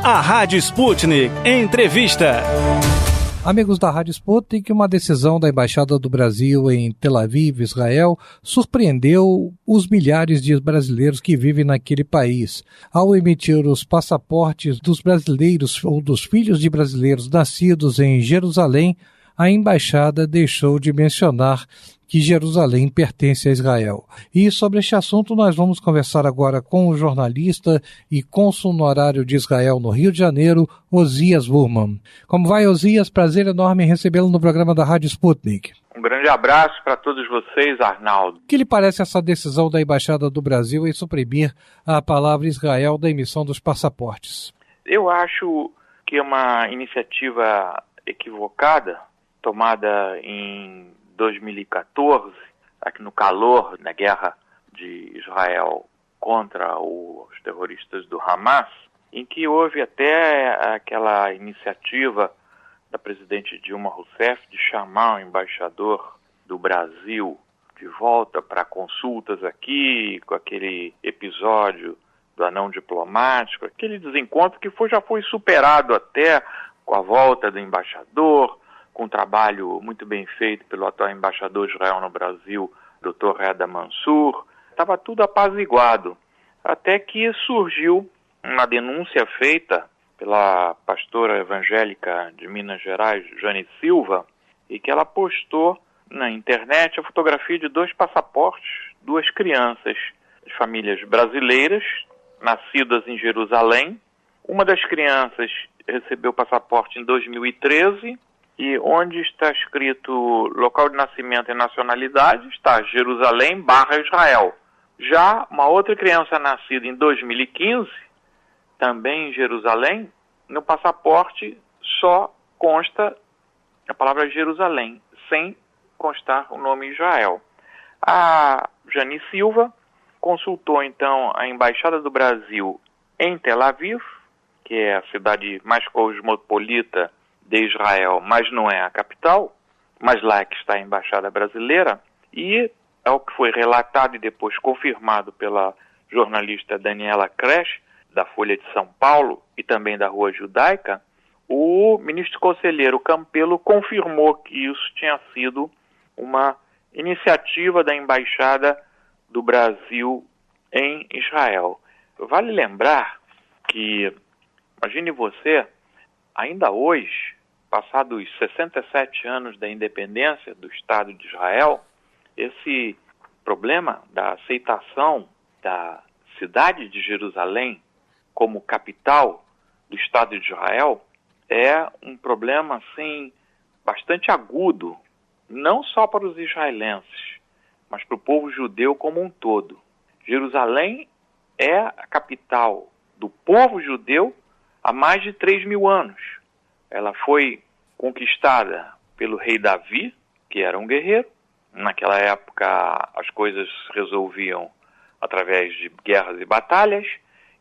A Rádio Sputnik Entrevista. Amigos da Rádio Sputnik, uma decisão da Embaixada do Brasil em Tel Aviv, Israel, surpreendeu os milhares de brasileiros que vivem naquele país. Ao emitir os passaportes dos brasileiros ou dos filhos de brasileiros nascidos em Jerusalém, a Embaixada deixou de mencionar que Jerusalém pertence a Israel. E sobre este assunto nós vamos conversar agora com o jornalista e cônsul honorário de Israel no Rio de Janeiro, Osias Wurman. Como vai, Osias? Prazer enorme em recebê-lo no programa da Rádio Sputnik. Um grande abraço para todos vocês, Arnaldo. O que lhe parece essa decisão da Embaixada do Brasil em suprimir a palavra Israel da emissão dos passaportes? Eu acho que é uma iniciativa equivocada, tomada em 2014, aqui no calor da guerra de Israel contra os terroristas do Hamas, em que houve até aquela iniciativa da presidente Dilma Rousseff de chamar o embaixador do Brasil de volta para consultas aqui, com aquele episódio do anão diplomático, aquele desencontro que já foi superado até com a volta do embaixador, com um trabalho muito bem feito pelo atual embaixador de Israel no Brasil, Dr. Reda Mansour. Estava tudo apaziguado, até que surgiu uma denúncia feita pela pastora evangélica de Minas Gerais, Jane Silva, e que ela postou na internet a fotografia de 2 passaportes, 2 crianças de famílias brasileiras, nascidas em Jerusalém. Uma das crianças recebeu o passaporte em 2013, e onde está escrito local de nascimento e nacionalidade, está Jerusalém/Israel. Já uma outra criança nascida em 2015, também em Jerusalém, no passaporte só consta a palavra Jerusalém, sem constar o nome Israel. A Jane Silva consultou então a Embaixada do Brasil em Tel Aviv, que é a cidade mais cosmopolita de Israel, mas não é a capital, mas lá é que está a Embaixada Brasileira, e ao que foi relatado e depois confirmado pela jornalista Daniela Kresh, da Folha de São Paulo e também da Rua Judaica, o ministro conselheiro Campelo confirmou que isso tinha sido uma iniciativa da Embaixada do Brasil em Israel. Vale lembrar que, imagine você, ainda hoje, passados 67 anos da independência do Estado de Israel, esse problema da aceitação da cidade de Jerusalém como capital do Estado de Israel é um problema, assim, bastante agudo, não só para os israelenses, mas para o povo judeu como um todo. Jerusalém é a capital do povo judeu há mais de 3.000 anos. Ela foi conquistada pelo rei Davi, que era um guerreiro. Naquela época as coisas se resolviam através de guerras e batalhas.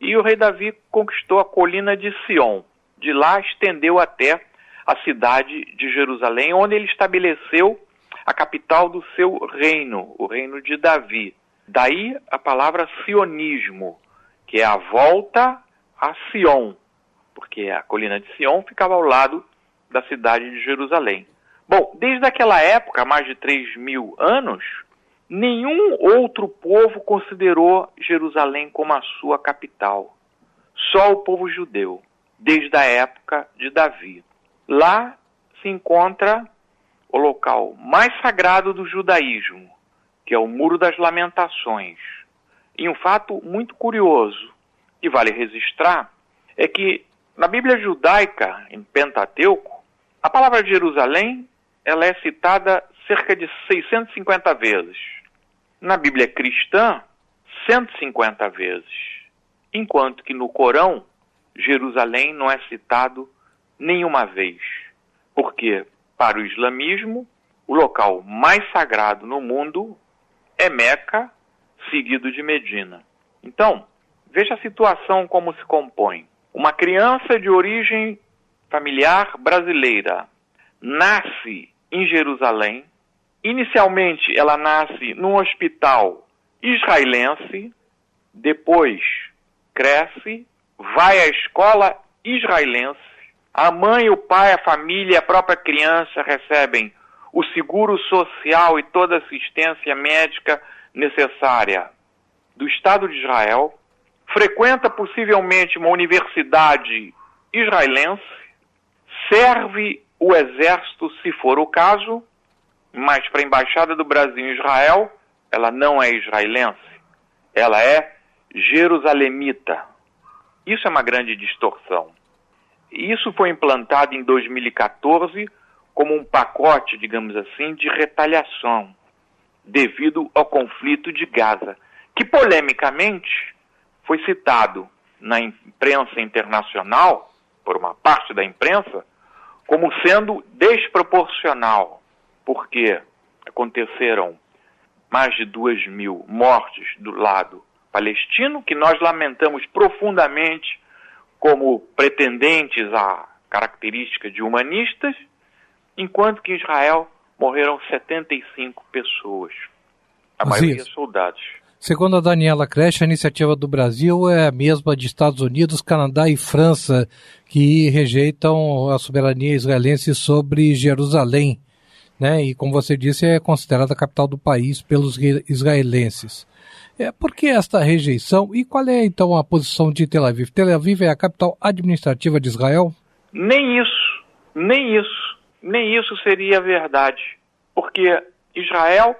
E o rei Davi conquistou a colina de Sião. De lá estendeu até a cidade de Jerusalém, onde ele estabeleceu a capital do seu reino, o reino de Davi. Daí a palavra sionismo, que é a volta a Sião, porque a colina de Sião ficava ao lado da cidade de Jerusalém. Bom, desde aquela época, há mais de 3.000 anos, nenhum outro povo considerou Jerusalém como a sua capital. Só o povo judeu, desde a época de Davi. Lá se encontra o local mais sagrado do judaísmo, que é o Muro das Lamentações. E um fato muito curioso, que vale registrar, é que na Bíblia judaica, em Pentateuco, a palavra Jerusalém ela é citada cerca de 650 vezes. Na Bíblia cristã, 150 vezes. Enquanto que no Corão, Jerusalém não é citado nenhuma vez. Porque, para o islamismo, o local mais sagrado no mundo é Meca, seguido de Medina. Então, veja a situação como se compõe. Uma criança de origem familiar brasileira nasce em Jerusalém. Inicialmente, ela nasce num hospital israelense, depois cresce, vai à escola israelense. A mãe, o pai, a família, a própria criança recebem o seguro social e toda a assistência médica necessária do Estado de Israel, frequenta possivelmente uma universidade israelense, serve o exército se for o caso, mas para a Embaixada do Brasil em Israel, ela não é israelense, ela é jerusalemita. Isso é uma grande distorção. Isso foi implantado em 2014 como um pacote, digamos assim, de retaliação devido ao conflito de Gaza, que polemicamente foi citado na imprensa internacional, por uma parte da imprensa, como sendo desproporcional, porque aconteceram mais de 2.000 mortes do lado palestino, que nós lamentamos profundamente como pretendentes à característica de humanistas, enquanto que em Israel morreram 75 pessoas, a maioria soldados. Segundo a Daniela Creche, a iniciativa do Brasil é a mesma de Estados Unidos, Canadá e França, que rejeitam a soberania israelense sobre Jerusalém, né? E, como você disse, é considerada a capital do país pelos israelenses. Por que esta rejeição e qual é, então, a posição de Tel Aviv? Tel Aviv é a capital administrativa de Israel? Nem isso seria verdade, porque Israel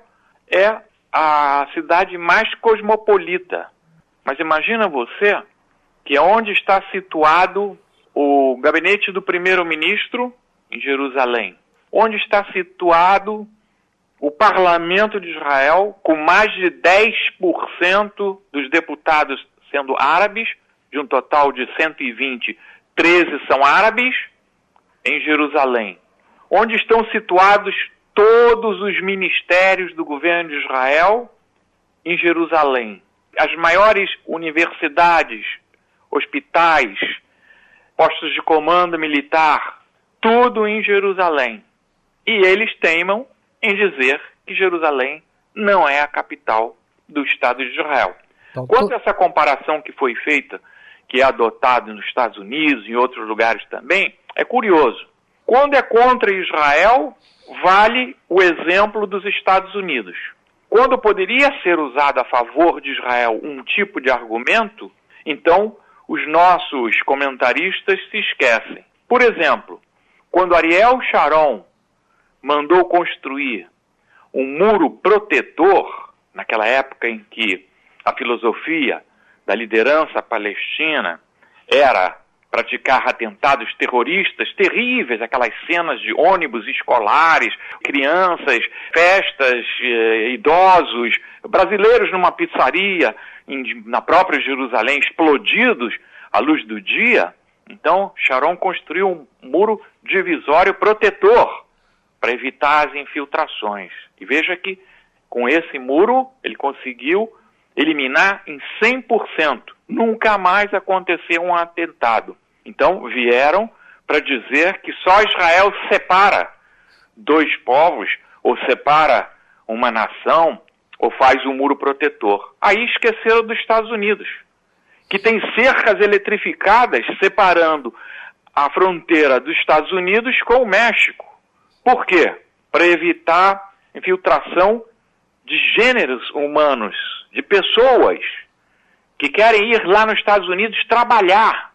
é a cidade mais cosmopolita. Mas imagina você que é onde está situado o gabinete do primeiro-ministro, em Jerusalém, onde está situado o parlamento de Israel, com mais de 10% dos deputados sendo árabes, de um total de 120, 13 são árabes, em Jerusalém, onde estão situados todos os ministérios do governo de Israel, em Jerusalém. As maiores universidades, hospitais, postos de comando militar, tudo em Jerusalém. E eles teimam em dizer que Jerusalém não é a capital do Estado de Israel. Então, quanto a essa comparação que foi feita, que é adotada nos Estados Unidos e em outros lugares também, é curioso. Quando é contra Israel, vale o exemplo dos Estados Unidos. Quando poderia ser usado a favor de Israel um tipo de argumento, então os nossos comentaristas se esquecem. Por exemplo, quando Ariel Sharon mandou construir um muro protetor, naquela época em que a filosofia da liderança palestina era praticar atentados terroristas terríveis, aquelas cenas de ônibus escolares, crianças, festas, idosos, brasileiros numa pizzaria na própria Jerusalém explodidos à luz do dia. Então, Sharon construiu um muro divisório protetor para evitar as infiltrações. E veja que com esse muro ele conseguiu eliminar em 100%. Nunca mais aconteceu um atentado. Então vieram para dizer que só Israel separa dois povos, ou separa uma nação, ou faz um muro protetor. Aí esqueceram dos Estados Unidos, que tem cercas eletrificadas separando a fronteira dos Estados Unidos com o México. Por quê? Para evitar infiltração de gêneros humanos, de pessoas que querem ir lá nos Estados Unidos trabalhar.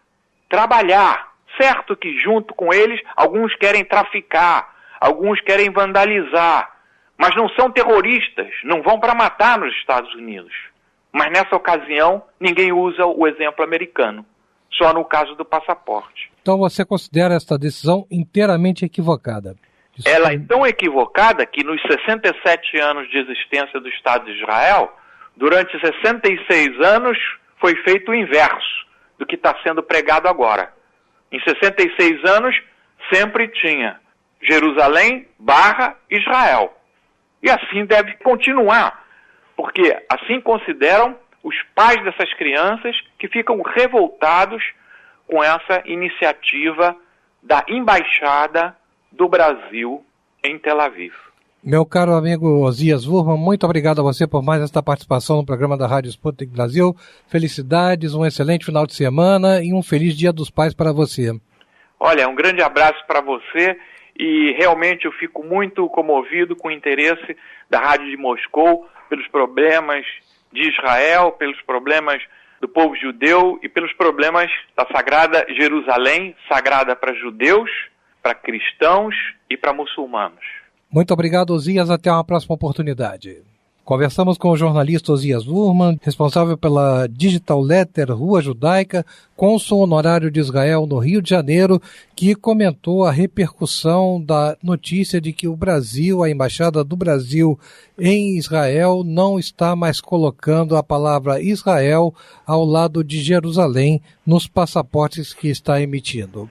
Certo que junto com eles, alguns querem traficar, alguns querem vandalizar, mas não são terroristas, não vão para matar nos Estados Unidos. Mas nessa ocasião, ninguém usa o exemplo americano, só no caso do passaporte. Então você considera esta decisão inteiramente equivocada? Ela é tão equivocada que nos 67 anos de existência do Estado de Israel, durante 66 anos foi feito o inverso do que está sendo pregado agora. Em 66 anos, sempre tinha Jerusalém / Israel. E assim deve continuar, porque assim consideram os pais dessas crianças que ficam revoltados com essa iniciativa da Embaixada do Brasil em Tel Aviv. Meu caro amigo Osias Wurman, muito obrigado a você por mais esta participação no programa da Rádio Sputnik Brasil. Felicidades, um excelente final de semana e um feliz Dia dos Pais para você. Olha, um grande abraço para você e realmente eu fico muito comovido com o interesse da Rádio de Moscou pelos problemas de Israel, pelos problemas do povo judeu e pelos problemas da Sagrada Jerusalém, sagrada para judeus, para cristãos e para muçulmanos. Muito obrigado, Osias. Até uma próxima oportunidade. Conversamos com o jornalista Osias Wurman, responsável pela Digital Letter Rua Judaica, cônsul honorário de Israel no Rio de Janeiro, que comentou a repercussão da notícia de que o Brasil, a Embaixada do Brasil em Israel, não está mais colocando a palavra Israel ao lado de Jerusalém nos passaportes que está emitindo.